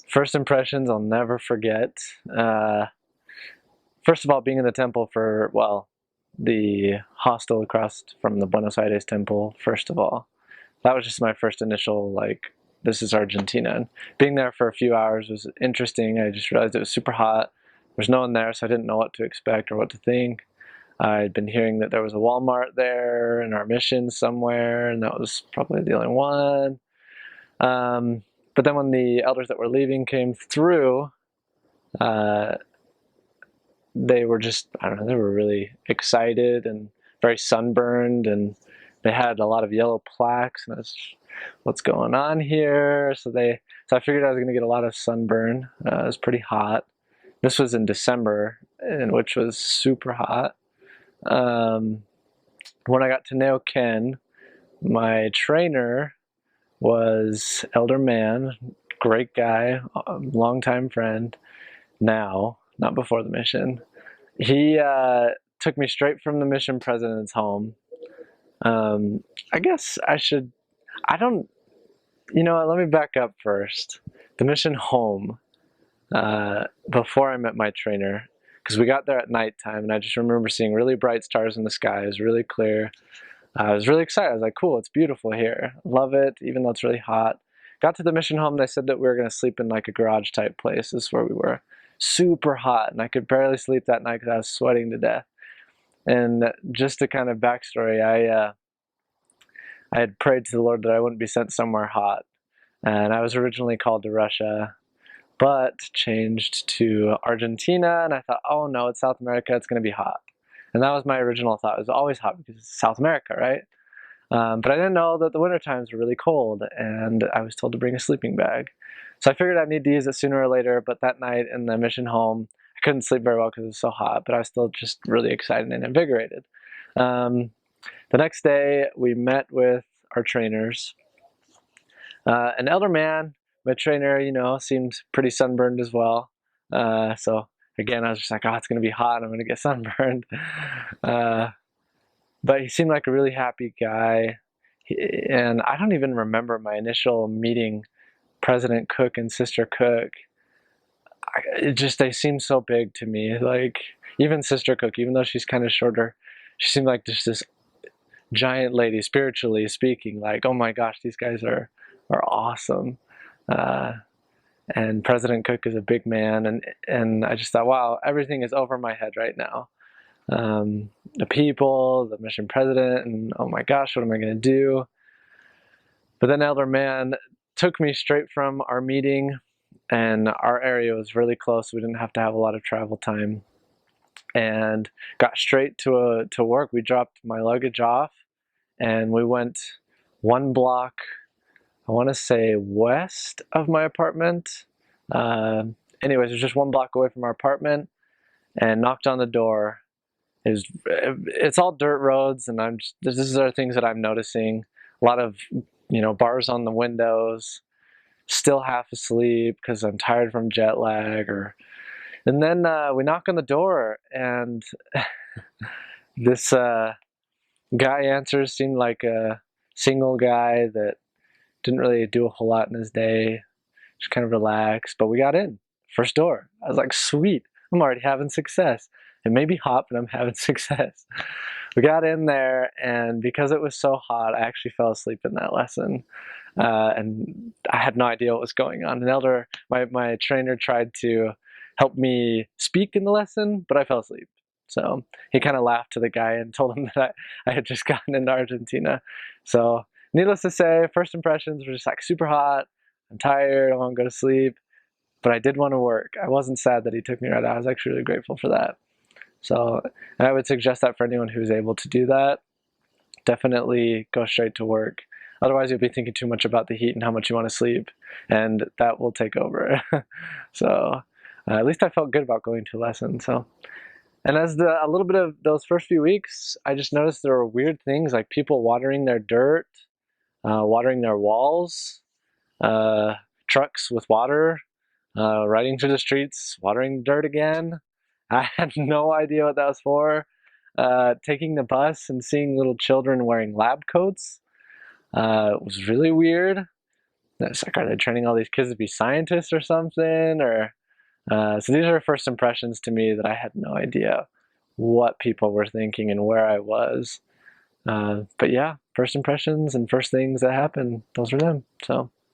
First impressions I'll never forget. First of all, being in the temple for, well, the hostel across from the Buenos Aires temple, first of all. That was just my first initial, like, this is Argentina. And being there for a few hours was interesting. I just realized it was super hot. There's no one there, so I didn't know what to expect or what to think. I'd been hearing that there was a Walmart there in our mission somewhere, and that was probably the only one. But then when the elders that were leaving came through, uh, they were just, I don't know, they were really excited and very sunburned, and they had a lot of yellow plaques, and I was, what's going on here? So I figured I was going to get a lot of sunburn. It was pretty hot. This was in December, which was super hot. When I got to Neuquén, my trainer was Elder Man, great guy, longtime friend now, not before the mission. He took me straight from the mission president's home. I guess I don't, you know what, let me back up first. The mission home, before I met my trainer, because we got there at nighttime, and I just remember seeing really bright stars in the sky. It was really clear. I was really excited. I was like, cool, it's beautiful here. Love it, even though it's really hot. Got to the mission home, they said that we were going to sleep in like a garage type place. This is where we were. Super hot, and I could barely sleep that night because I was sweating to death. And just a kind of backstory, I had prayed to the Lord that I wouldn't be sent somewhere hot. And I was originally called to Russia, but changed to Argentina, and I thought, oh no, it's South America, it's going to be hot. And that was my original thought. It was always hot because it's South America, right? But I didn't know that the winter times were really cold, and I was told to bring a sleeping bag. So I figured I'd need to use it sooner or later, but that night in the mission home, I couldn't sleep very well because it was so hot, but I was still just really excited and invigorated. The next day, we met with our trainers. An elder man, my trainer, you know, seemed pretty sunburned as well. So again, I was just like, oh, it's going to be hot. I'm going to get sunburned. But he seemed like a really happy guy. And I don't even remember my initial meeting President Cook and Sister Cook. They seemed so big to me. Like, even Sister Cook, even though she's kind of shorter, she seemed like just this giant lady, spiritually speaking. Like, oh my gosh, these guys are awesome. And President Cook is a big man, and I just thought, wow, everything is over my head right now. The people, the mission president, and oh my gosh, what am I going to do? But then Elder Man took me straight from our meeting, and our area was really close. We didn't have to have a lot of travel time, and got straight to work. We dropped my luggage off, and we went one block, I want to say west of my apartment. Anyways, it was just one block away from our apartment, and knocked on the door. It's all dirt roads, and these are things that I'm noticing. A lot of, you know, bars on the windows, still half asleep because I'm tired from jet lag. And then we knock on the door, and this guy answers. Seemed like a single guy that didn't really do a whole lot in his day, just kind of relaxed. But we got in, first door. I was like, sweet, I'm already having success. It may be hot, but I'm having success. We got in there, and because it was so hot, I actually fell asleep in that lesson. And I had no idea what was going on. My trainer tried to help me speak in the lesson, but I fell asleep. So he kind of laughed to the guy and told him that I had just gotten into Argentina. So needless to say, first impressions were just like super hot. I'm tired, I want to go to sleep, but I did want to work. I wasn't sad that he took me right out. I was actually really grateful for that. So, and I would suggest that for anyone who's able to do that, definitely go straight to work. Otherwise, you'll be thinking too much about the heat and how much you want to sleep, and that will take over. So, at least I felt good about going to a lesson. So, and as a little bit of those first few weeks, I just noticed there were weird things like people watering their dirt, watering their walls, trucks with water, riding through the streets, watering the dirt again. I had no idea what that was for. Taking the bus and seeing little children wearing lab coats was really weird. it's like, are they training all these kids to be scientists or something? Or so these are first impressions to me that I had no idea what people were thinking and where I was. But yeah, first impressions and first things that happened, those were them. So